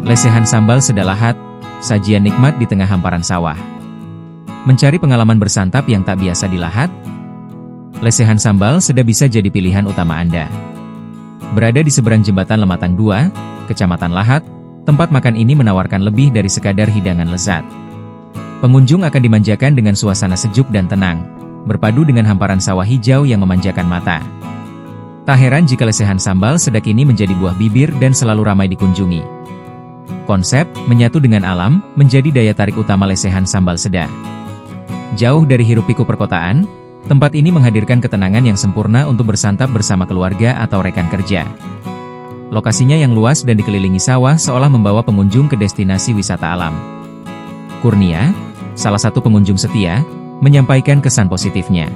Lesehan sambal Seda Lahat, sajian nikmat di tengah hamparan sawah. Mencari pengalaman bersantap yang tak biasa di Lahat? Lesehan sambal Seda bisa jadi pilihan utama Anda. Berada di seberang jembatan Lematang 2, Kecamatan Lahat, tempat makan ini menawarkan lebih dari sekadar hidangan lezat. Pengunjung akan dimanjakan dengan suasana sejuk dan tenang, berpadu dengan hamparan sawah hijau yang memanjakan mata. Tak heran jika lesehan sambal Seda kini menjadi buah bibir dan selalu ramai dikunjungi. Konsep menyatu dengan alam menjadi daya tarik utama lesehan sambal Seda. Jauh dari hiruk-pikuk perkotaan, tempat ini menghadirkan ketenangan yang sempurna untuk bersantap bersama keluarga atau rekan kerja. Lokasinya yang luas dan dikelilingi sawah seolah membawa pengunjung ke destinasi wisata alam. Kurnia, salah satu pengunjung setia, menyampaikan kesan positifnya.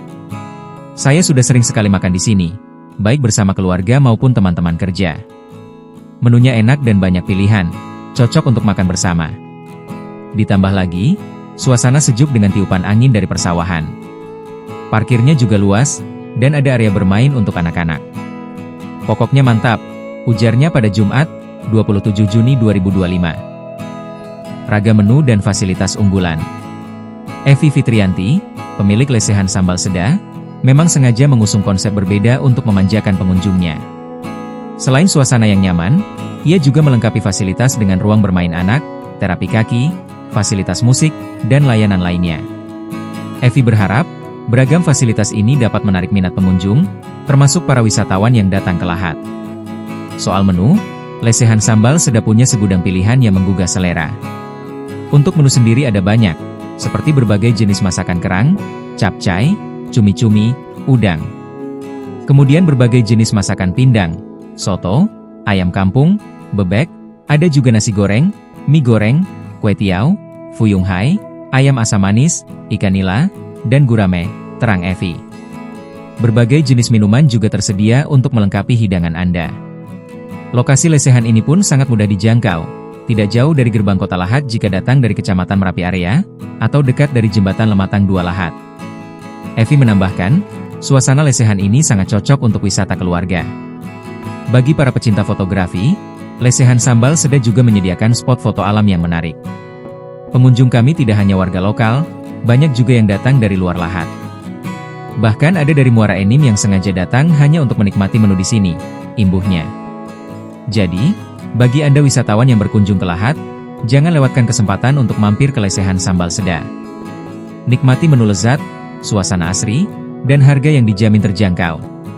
Saya sudah sering sekali makan di sini, baik bersama keluarga maupun teman-teman kerja. Menunya enak dan banyak pilihan, cocok untuk makan bersama. Ditambah lagi, suasana sejuk dengan tiupan angin dari persawahan. Parkirnya juga luas, dan ada area bermain untuk anak-anak. Pokoknya mantap, ujarnya pada Jumat, 27 Juni 2025. Ragam menu dan fasilitas unggulan. Evi Fitrianti, pemilik lesehan sambal Seda, memang sengaja mengusung konsep berbeda untuk memanjakan pengunjungnya. Selain suasana yang nyaman, ia juga melengkapi fasilitas dengan ruang bermain anak, terapi kaki, fasilitas musik, dan layanan lainnya. Evi berharap, beragam fasilitas ini dapat menarik minat pengunjung, termasuk para wisatawan yang datang ke Lahat. Soal menu, lesehan sambal Seda punya segudang pilihan yang menggugah selera. Untuk menu sendiri ada banyak, seperti berbagai jenis masakan kerang, capcay, cumi-cumi, udang. Kemudian berbagai jenis masakan pindang, soto, ayam kampung, bebek, ada juga nasi goreng, mie goreng, kue tiaw, fuyung hai, ayam asam manis, ikan nila, dan gurame, terang Evi. Berbagai jenis minuman juga tersedia untuk melengkapi hidangan Anda. Lokasi lesehan ini pun sangat mudah dijangkau. Tidak jauh dari gerbang kota Lahat jika datang dari Kecamatan Merapi Area, atau dekat dari jembatan Lematang 2 Lahat. Evi menambahkan, suasana lesehan ini sangat cocok untuk wisata keluarga. Bagi para pecinta fotografi, lesehan sambal Seda juga menyediakan spot foto alam yang menarik. Pengunjung kami tidak hanya warga lokal, banyak juga yang datang dari luar Lahat. Bahkan ada dari Muara Enim yang sengaja datang hanya untuk menikmati menu di sini, imbuhnya. Jadi, bagi Anda wisatawan yang berkunjung ke Lahat, jangan lewatkan kesempatan untuk mampir ke lesehan sambal Seda. Nikmati menu lezat, suasana asri, dan harga yang dijamin terjangkau.